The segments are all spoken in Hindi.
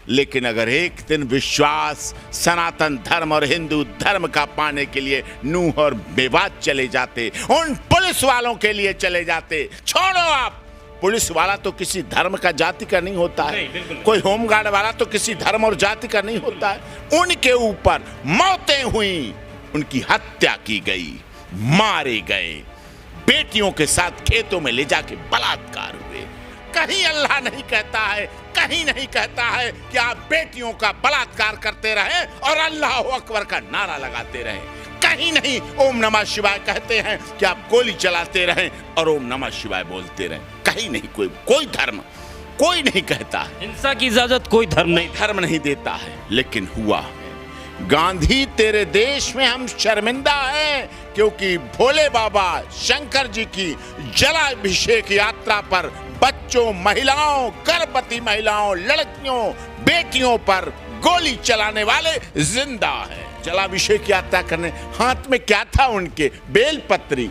लेकिन अगर एक दिन विश्वास सनातन धर्म और हिंदू धर्म का पाने के लिए नूह और मेवात चले जाते, उन पुलिस वालों के लिए चले जाते। छोड़ो आप, पुलिस वाला तो किसी धर्म का जाति का नहीं होता है, कोई होमगार्ड वाला तो किसी धर्म और जाति का नहीं होता है। उनके ऊपर मौतें हुई, उनकी हत्या की गई, मारे गए, बेटियों के साथ खेतों में ले जाके बलात्कार हुए। कहीं अल्लाह नहीं कहता है, कहीं नहीं कहता है कि आप बेटियों का बलात्कार करते रहें और अल्लाह अकबर का नारा लगाते रहें। कहीं नहीं ओम नमः शिवाय कहते हैं कि आप गोली चलाते रहें और ओम नमः शिवाय बोलते रहें। कहीं नहीं, कोई धर्म कोई नहीं कहता है। हिंसा की इजाजत कोई धर्म नहीं देता है। लेकिन हुआ गांधी तेरे देश में हम शर्मिंदा हैं, क्योंकि भोले बाबा शंकर जी की जलाभिषेक यात्रा पर बच्चों, महिलाओं, गर्भवती महिलाओं, लड़कियों, बेटियों पर गोली चलाने वाले जिंदा हैं। जलाभिषेक यात्रा करने हाथ में क्या था उनके? बेलपत्री,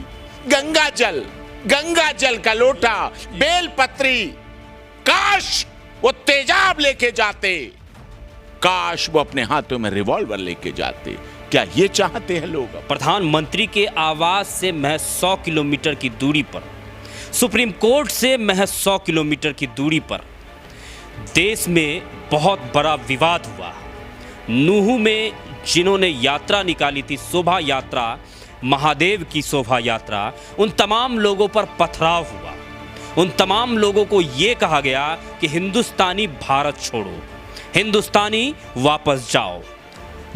गंगा जल का लोटा, बेलपत्री। काश वो तेजाब लेके जाते, काश वो अपने हाथों में रिवॉल्वर लेके जाते। क्या ये चाहते हैं लोग? प्रधानमंत्री के आवास से महज 100 किलोमीटर की दूरी पर, सुप्रीम कोर्ट से महज 100 किलोमीटर की दूरी पर देश में बहुत बड़ा विवाद हुआ। नूह में जिन्होंने यात्रा निकाली थी, शोभा यात्रा, महादेव की शोभा यात्रा, उन तमाम लोगों पर पथराव हुआ। उन तमाम लोगों को ये कहा गया कि हिंदुस्तानी भारत छोड़ो, हिंदुस्तानी वापस जाओ।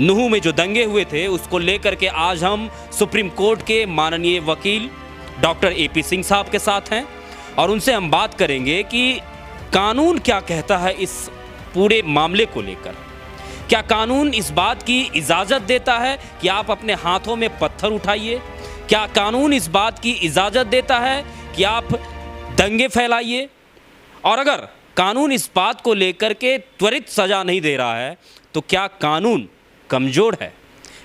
नूह में जो दंगे हुए थे उसको लेकर के आज हम सुप्रीम कोर्ट के माननीय वकील डॉक्टर AP सिंह साहब के साथ हैं और उनसे हम बात करेंगे कि कानून क्या कहता है इस पूरे मामले को लेकर। क्या कानून इस बात की इजाज़त देता है कि आप अपने हाथों में पत्थर उठाइए? क्या कानून इस बात की इजाज़त देता है कि आप दंगे फैलाइए? और अगर कानून इस बात को लेकर के त्वरित सज़ा नहीं दे रहा है तो क्या कानून कमज़ोर है?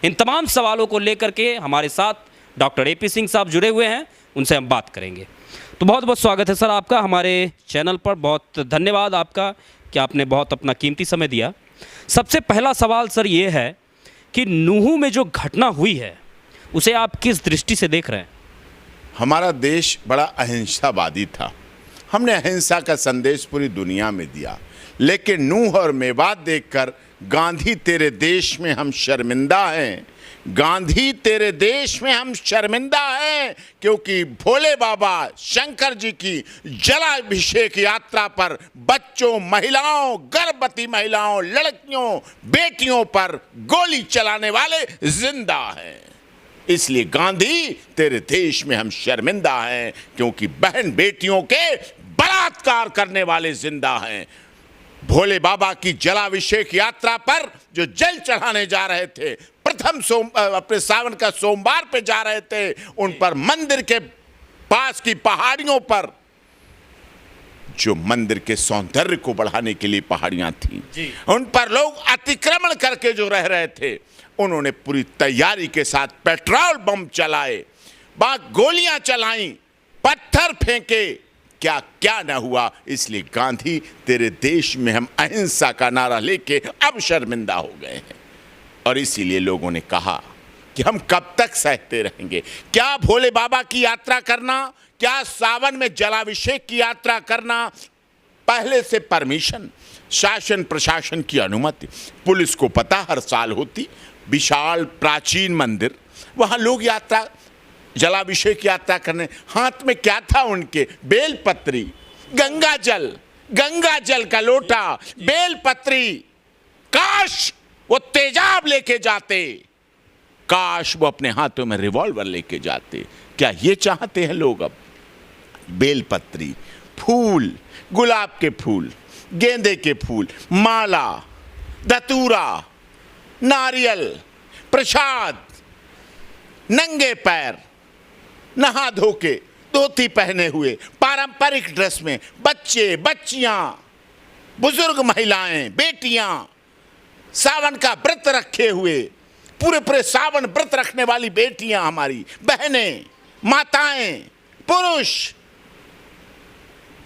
इन तमाम सवालों को लेकर के हमारे साथ डॉक्टर AP सिंह साहब जुड़े हुए हैं, उनसे हम बात करेंगे। तो बहुत बहुत स्वागत है सर आपका हमारे चैनल पर। बहुत धन्यवाद आपका कि आपने बहुत अपना कीमती समय दिया। सबसे पहला सवाल सर ये है कि नूह में जो घटना हुई है उसे आप किस दृष्टि से देख रहे हैं? हमारा देश बड़ा अहिंसावादी था, हमने अहिंसा का संदेश पूरी दुनिया में दिया। लेकिन नूह और मेवात देखकर गांधी तेरे देश में हम शर्मिंदा हैं, गांधी तेरे देश में हम शर्मिंदा हैं, क्योंकि भोले बाबा शंकर जी की जलाभिषेक यात्रा पर बच्चों, महिलाओं, गर्भवती महिलाओं, लड़कियों, बेटियों पर गोली चलाने वाले जिंदा हैं। इसलिए गांधी तेरे देश में हम शर्मिंदा हैं, क्योंकि बहन बेटियों के बलात्कार करने वाले जिंदा हैं। भोले बाबा की जलाभिषेक यात्रा पर जो जल चढ़ाने जा रहे थे, प्रथम अपने सावन का सोमवार पे जा रहे थे, उन पर मंदिर के पास की पहाड़ियों पर, जो मंदिर के सौंदर्य को बढ़ाने के लिए पहाड़ियां थी, उन पर लोग अतिक्रमण करके जो रह रहे थे, उन्होंने पूरी तैयारी के साथ पेट्रोल बम चलाए, गोलियां चलाई, पत्थर फेंके, क्या क्या न हुआ। इसलिए गांधी तेरे देश में हम अहिंसा का नारा लेके अब शर्मिंदा हो गए हैं। और इसीलिए लोगों ने कहा कि हम कब तक सहते रहेंगे? क्या भोले बाबा की यात्रा करना, क्या सावन में जलाभिषेक की यात्रा करना, पहले से परमिशन, शासन प्रशासन की अनुमति, पुलिस को पता हर साल होती, विशाल प्राचीन मंदिर, वहाँ लोग यात्रा जलाभिषेक यात्रा करने, हाथ में क्या था उनके? बेलपत्री, गंगा जल का लोटा, बेलपत्री। काश वो तेजाब लेके जाते, काश वो अपने हाथों में रिवॉल्वर लेके जाते। क्या ये चाहते हैं लोग? अब बेलपत्री, फूल, गुलाब के फूल, गेंदे के फूल, माला, धतूरा, नारियल, प्रसाद, नंगे पैर, नहा धो के, धोती पहने हुए, पारंपरिक ड्रेस में, बच्चे, बच्चियां, बुजुर्ग महिलाएं, बेटियां, सावन का व्रत रखे हुए, पूरे सावन व्रत रखने वाली बेटियां, हमारी बहनें, माताएं, पुरुष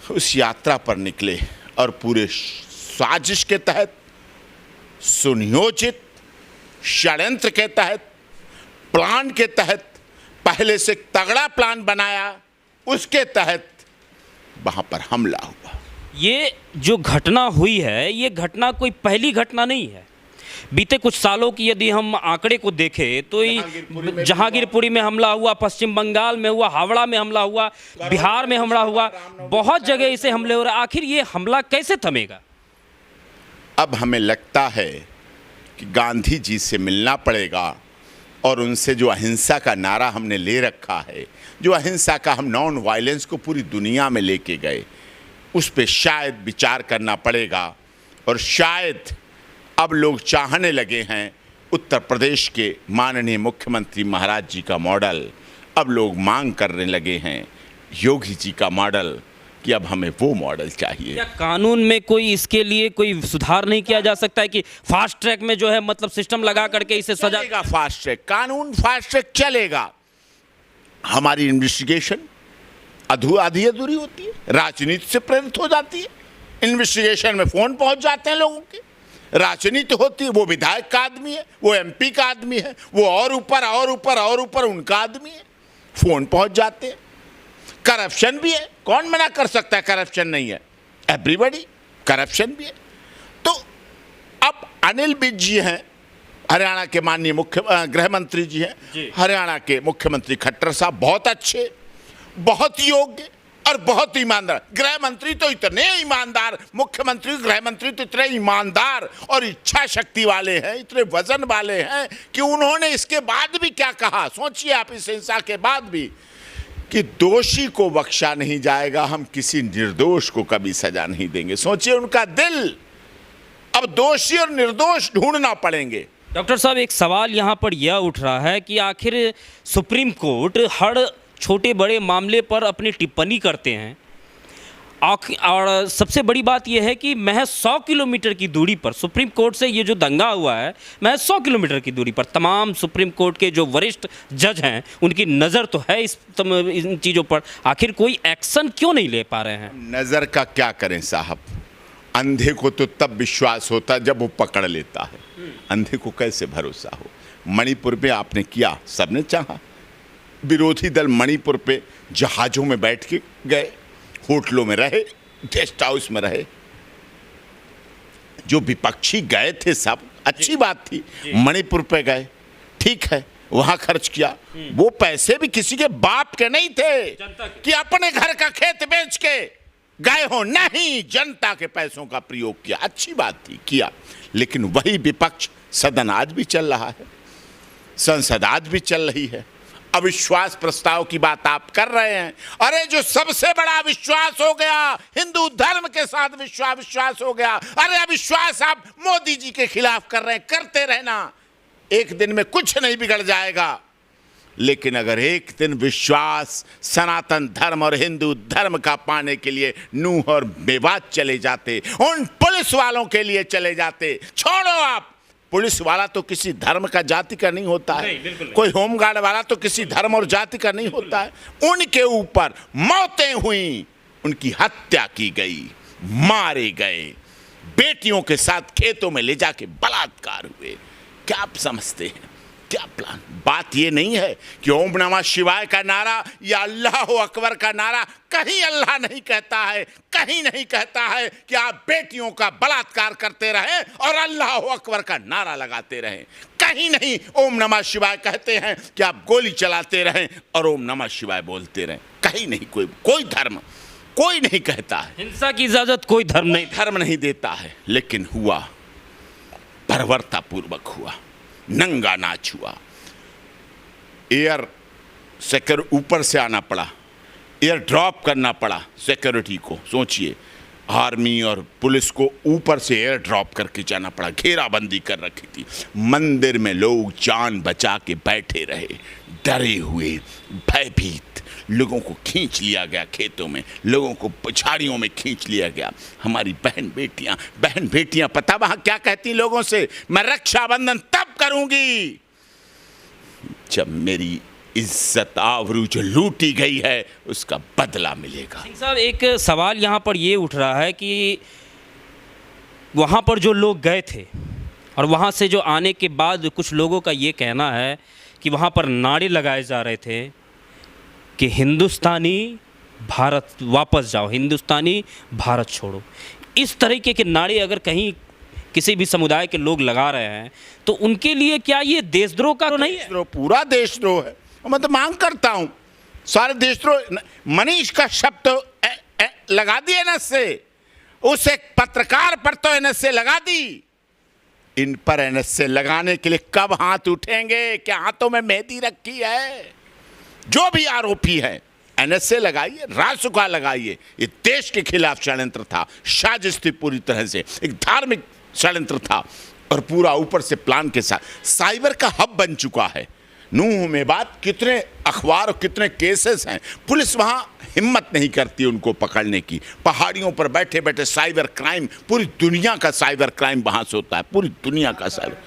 उस यात्रा पर निकले और पूरे साजिश के तहत सुनियोजित षड्यंत्र के तहत, प्लान के तहत, पहले से तगड़ा प्लान बनाया, उसके तहत वहां पर हमला हुआ। ये जो घटना हुई है, ये घटना कोई पहली घटना नहीं है। बीते कुछ सालों की यदि हम आंकड़े को देखें तो जहांगीरपुरी में हमला हुआ, पश्चिम बंगाल में हुआ, हावड़ा में हमला हुआ, बिहार में हमला हुआ, बहुत जगह इसे हमले हो रहे। आखिर ये हमला कैसे थमेगा? अब हमें लगता है कि गांधी जी से मिलना पड़ेगा और उनसे जो अहिंसा का नारा हमने ले रखा है, जो अहिंसा का हम नॉन वायलेंस को पूरी दुनिया में लेके गए, उस पे शायद विचार करना पड़ेगा। और शायद अब लोग चाहने लगे हैं उत्तर प्रदेश के माननीय मुख्यमंत्री महाराज जी का मॉडल, अब लोग मांग करने लगे हैं योगी जी का मॉडल, कि अब हमें वो मॉडल चाहिए। क्या कानून में कोई इसके लिए कोई सुधार नहीं किया जा सकता है कि फास्ट ट्रैक में जो है मतलब सिस्टम लगा करके इसे सजा? चलेगा फास्ट ट्रैक, कानून फास्ट ट्रैक चलेगा। हमारी इन्वेस्टिगेशन आधी अधूरी होती है, राजनीति से प्रेरित हो जाती है। इन्वेस्टिगेशन में फोन पहुंच जाते हैं लोगों के, राजनीति होती है। वो विधायक का आदमी है, वो एमपी का आदमी है, वो और ऊपर उनका आदमी है, फोन पहुंच जाते हैं। करप्शन भी है, कौन मना कर सकता है करप्शन नहीं है? एवरीबॉडी, करप्शन भी है। तो अब अनिल विज जी हैं, हरियाणा के माननीय गृह मंत्री जी हैं, हरियाणा के मुख्यमंत्री खट्टर साहब बहुत अच्छे, बहुत योग्य और बहुत ईमानदार। गृह मंत्री तो इतने ईमानदार, मुख्यमंत्री गृह मंत्री तो इतने ईमानदार और इच्छा शक्ति वाले हैं, इतने वजन वाले हैं कि उन्होंने इसके बाद भी क्या कहा, सोचिए आप, इस हिंसा के बाद भी, कि दोषी को बख्शा नहीं जाएगा, हम किसी निर्दोष को कभी सजा नहीं देंगे। सोचिए उनका दिल, अब दोषी और निर्दोष ढूंढना पड़ेंगे। डॉक्टर साहब, एक सवाल यहाँ पर यह उठ रहा है कि आखिर सुप्रीम कोर्ट हर छोटे बड़े मामले पर अपनी टिप्पणी करते हैं, और सबसे बड़ी बात यह है कि महज 100 किलोमीटर की दूरी पर सुप्रीम कोर्ट से ये जो दंगा हुआ है, महज 100 किलोमीटर की दूरी पर तमाम सुप्रीम कोर्ट के जो वरिष्ठ जज हैं उनकी नज़र तो है इन चीज़ों पर, आखिर कोई एक्शन क्यों नहीं ले पा रहे हैं? नज़र का क्या करें साहब, अंधे को तो तब विश्वास होता है जब वो पकड़ लेता है, अंधे को कैसे भरोसा हो? मणिपुर में आपने किया, सबने चाहा, विरोधी दल मणिपुर पे जहाज़ों में बैठ के गए, होटलों में रहे, गेस्ट हाउस में रहे, जो विपक्षी गए थे सब, अच्छी बात थी, मणिपुर पे गए, ठीक है, वहां खर्च किया, वो पैसे भी किसी के बाप के नहीं थे कि अपने घर का खेत बेच के गए हो, नहीं, जनता के पैसों का प्रयोग किया, अच्छी बात थी, किया। लेकिन वही विपक्ष सदन आज भी चल रहा है, संसद आज भी चल रही है, अविश्वास प्रस्ताव की बात आप कर रहे हैं। अरे जो सबसे बड़ा विश्वास हो गया, हिंदू धर्म के साथ विश्वास हो गया, अरे अविश्वास आप मोदी जी के खिलाफ कर रहे हैं, करते रहना, एक दिन में कुछ नहीं बिगड़ जाएगा। लेकिन अगर एक दिन विश्वास सनातन धर्म और हिंदू धर्म का पाने के लिए नूह और मेवात चले जाते, उन पुलिस वालों के लिए चले जाते, छोड़ो आप, पुलिस वाला तो किसी धर्म का जाति का नहीं होता है, कोई होमगार्ड वाला तो किसी धर्म और जाति का नहीं होता है, उनके ऊपर मौतें हुई, उनकी हत्या की गई, मारे गए, बेटियों के साथ खेतों में ले जाके बलात्कार हुए। क्या आप समझते हैं, क्या प्लान? बात ये नहीं है कि ओम नमः शिवाय का नारा या अल्लाह अकबर का नारा, कहीं अल्लाह नहीं कहता है, कहीं नहीं कहता है कि आप बेटियों का बलात्कार करते रहें और अल्लाह अकबर का नारा लगाते रहें, कहीं नहीं ओम नमः शिवाय कहते हैं कि आप गोली चलाते रहें और ओम नमः शिवाय बोलते रहें, कहीं नहीं, कोई धर्म कोई नहीं कहता है, हिंसा की इजाजत कोई धर्म नहीं देता है। लेकिन हुआ, बर्बरतापूर्वक हुआ, नंगा नाच हुआ, एयर ऊपर से आना पड़ा, एयर ड्रॉप करना पड़ा सिक्योरिटी को, सोचिए, आर्मी और पुलिस को ऊपर से एयर ड्रॉप करके जाना पड़ा, घेराबंदी कर रखी थी, मंदिर में लोग जान बचा के बैठे रहे, डरे हुए, भयभीत, लोगों को खींच लिया गया खेतों में, लोगों को पछाड़ियों में खींच लिया गया। हमारी बहन बेटियां पता वहां क्या कहती लोगों से, मैं रक्षाबंधन तब करूंगी जब मेरी इज्जत आबरू जो लूटी गई है उसका बदला मिलेगा। सिंह साहब, एक सवाल यहाँ पर ये उठ रहा है कि वहाँ पर जो लोग गए थे और वहाँ से जो आने के बाद कुछ लोगों का ये कहना है कि वहाँ पर नारे लगाए जा रहे थे कि हिंदुस्तानी भारत वापस जाओ, हिंदुस्तानी भारत छोड़ो। इस तरीके के नारे अगर कहीं किसी भी समुदाय के लोग लगा रहे हैं तो उनके लिए क्या ये देशद्रोह का तो नहीं है? देशद्रोह, पूरा देशद्रोह है। और मैं तो मांग करता हूं सारे देशद्रोह। मनीष का शब्द लगा दिए एनएसए, उस एक पत्रकार पर तो एनएसए लगा दी। इन पर एनएसए लगाने के लिए कब हाथ उठेंगे? क्या हाथों में मेहंदी रखी है? जो भी आरोपी है एनएसए लगाइए, रासुका लगाइए। ये देश के खिलाफ षड्यंत्र था, साजिश थी, पूरी तरह से एक धार्मिक षड्यंत्र था और पूरा ऊपर से प्लान के साथ साइबर का हब बन चुका है। नूह में बात कितने अखबार और कितने केसेस हैं, पुलिस वहां हिम्मत नहीं करती उनको पकड़ने की। पहाड़ियों पर बैठे बैठे साइबर क्राइम, पूरी दुनिया का साइबर क्राइम वहां से होता है, पूरी दुनिया का साइबर।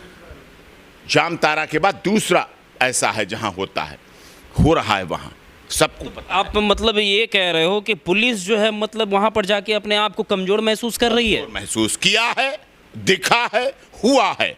जामतारा के बाद दूसरा ऐसा है जहां होता है, हो रहा है वहां सबको। आप मतलब ये कह रहे हो कि पुलिस जो है मतलब वहाँ पर जाके अपने आप को कमज़ोर महसूस कर रही है? महसूस किया है, दिखा है, हुआ है।